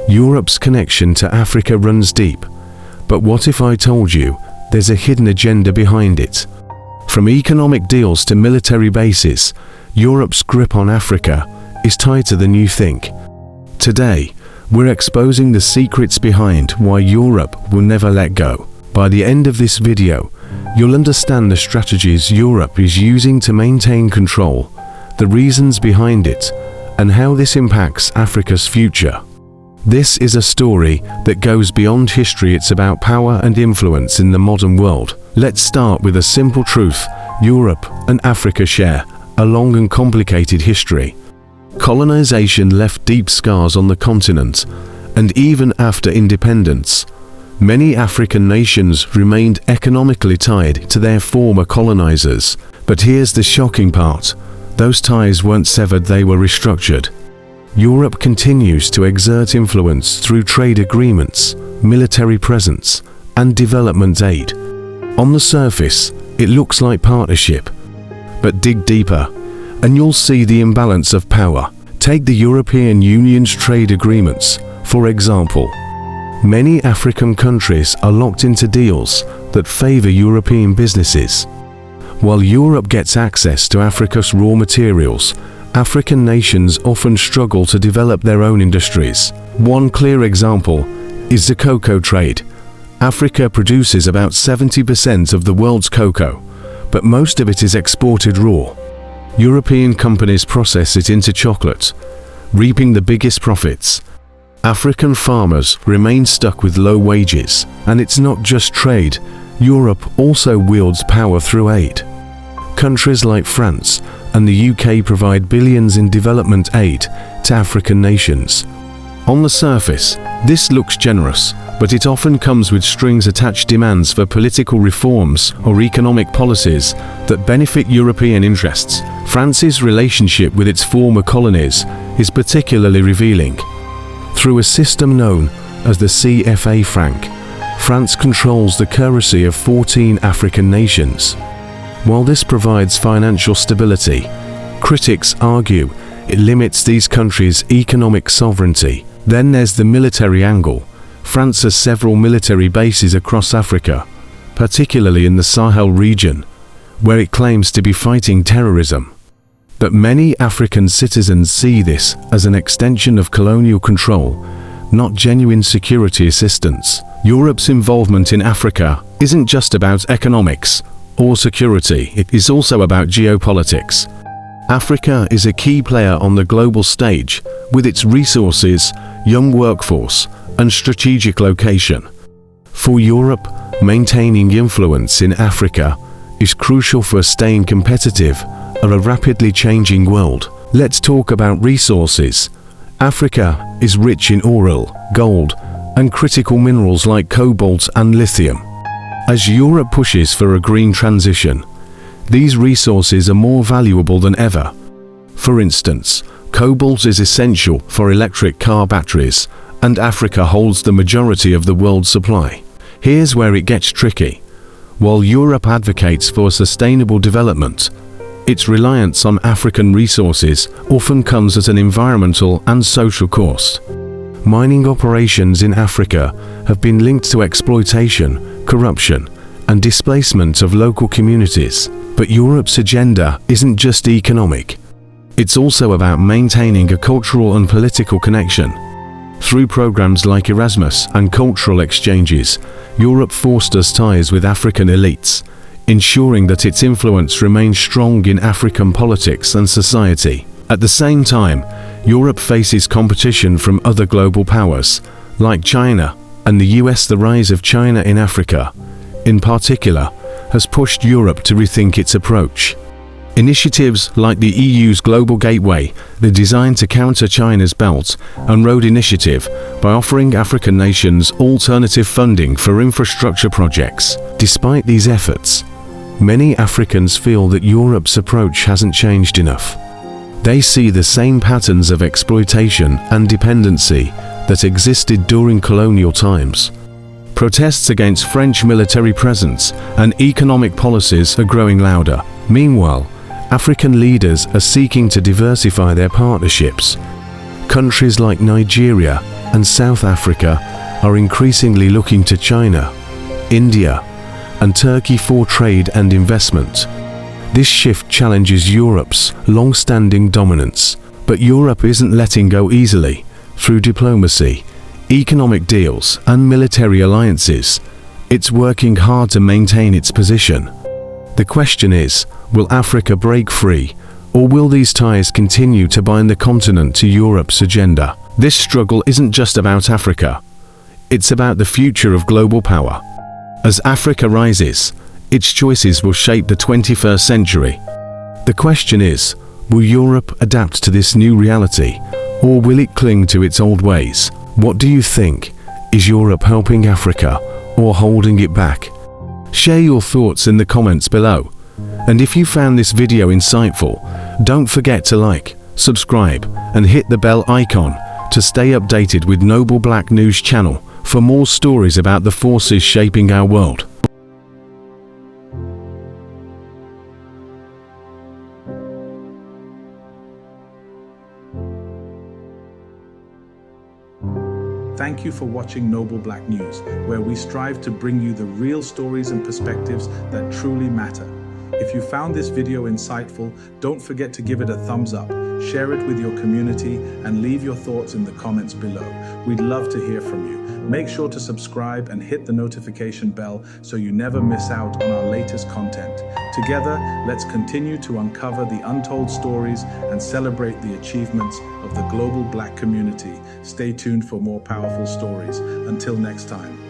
Europe's connection to Africa runs deep. But what if I told you there's a hidden agenda behind it? From economic deals to military bases, Europe's grip on Africa is tighter than you think. Today, we're exposing the secrets behind why Europe will never let go. By the end of this video, you'll understand the strategies Europe is using to maintain control, the reasons behind it, and how this impacts Africa's future. This is a story that goes beyond history. It's about power and influence in the modern world. Let's start with a simple truth. Europe and Africa share a long and complicated history. Colonization left deep scars on the continent, and even after independence, many African nations remained economically tied to their former colonizers. But here's the shocking part. Those ties weren't severed, they were restructured. Europe continues to exert influence through trade agreements, military presence, and development aid. On the surface, it looks like partnership. But dig deeper, and you'll see the imbalance of power. Take the European Union's trade agreements, for example. Many African countries are locked into deals that favor European businesses. While Europe gets access to Africa's raw materials, African nations often struggle to develop their own industries. One clear example is the cocoa trade. Africa produces about 70% of the world's cocoa, but most of it is exported raw. European companies process it into chocolate, reaping the biggest profits. African farmers remain stuck with low wages, and it's not just trade. Europe also wields power through aid. Countries like France and the UK provide billions in development aid to African nations. On the surface, this looks generous, but it often comes with strings-attached demands for political reforms or economic policies that benefit European interests. France's relationship with its former colonies is particularly revealing. Through a system known as the CFA franc, France controls the currency of 14 African nations. While this provides financial stability, critics argue it limits these countries' economic sovereignty. Then there's the military angle. France has several military bases across Africa, particularly in the Sahel region, where it claims to be fighting terrorism. But many African citizens see this as an extension of colonial control, not genuine security assistance. Europe's involvement in Africa isn't just about economics or security, it is also about geopolitics. Africa is a key player on the global stage, with its resources, young workforce, and strategic location. For Europe, maintaining influence in Africa is crucial for staying competitive in a rapidly changing world. Let's talk about resources. Africa is rich in oil, gold, and critical minerals like cobalt and lithium. As Europe pushes for a green transition, these resources are more valuable than ever. For instance, cobalt is essential for electric car batteries, and Africa holds the majority of the world's supply. Here's where it gets tricky. While Europe advocates for sustainable development, its reliance on African resources often comes at an environmental and social cost. Mining operations in Africa have been linked to exploitation, corruption, and displacement of local communities. But Europe's agenda isn't just economic. It's also about maintaining a cultural and political connection. Through programs like Erasmus and cultural exchanges, Europe fosters ties with African elites, ensuring that its influence remains strong in African politics and society. At the same time, Europe faces competition from other global powers, like China and the US. The rise of China in Africa, in particular, has pushed Europe to rethink its approach. Initiatives like the EU's Global Gateway are designed to counter China's Belt and Road Initiative by offering African nations alternative funding for infrastructure projects. Despite these efforts, many Africans feel that Europe's approach hasn't changed enough. They see the same patterns of exploitation and dependency that existed during colonial times. Protests against French military presence and economic policies are growing louder. Meanwhile, African leaders are seeking to diversify their partnerships. Countries like Nigeria, and South Africa are increasingly looking to China, India, and Turkey for trade and investment. This shift challenges Europe's long-standing dominance, but Europe isn't letting go easily. Through diplomacy, economic deals, and military alliances, it's working hard to maintain its position. The question is, will Africa break free, or will these ties continue to bind the continent to Europe's agenda? This struggle isn't just about Africa. It's about the future of global power. As Africa rises, its choices will shape the 21st century. The question is, will Europe adapt to this new reality, or will it cling to its old ways? What do you think? Is Europe helping Africa, or holding it back? Share your thoughts in the comments below. And if you found this video insightful, don't forget to like, subscribe, and hit the bell icon to stay updated with Noble Black News channel for more stories about the forces shaping our world. Thank you for watching Noble Black News, where we strive to bring you the real stories and perspectives that truly matter. If you found this video insightful, don't forget to give it a thumbs up, share it with your community, and leave your thoughts in the comments below. We'd love to hear from you. Make sure to subscribe and hit the notification bell so you never miss out on our latest content. Together, let's continue to uncover the untold stories and celebrate the achievements of the global Black community. Stay tuned for more powerful stories. Until next time.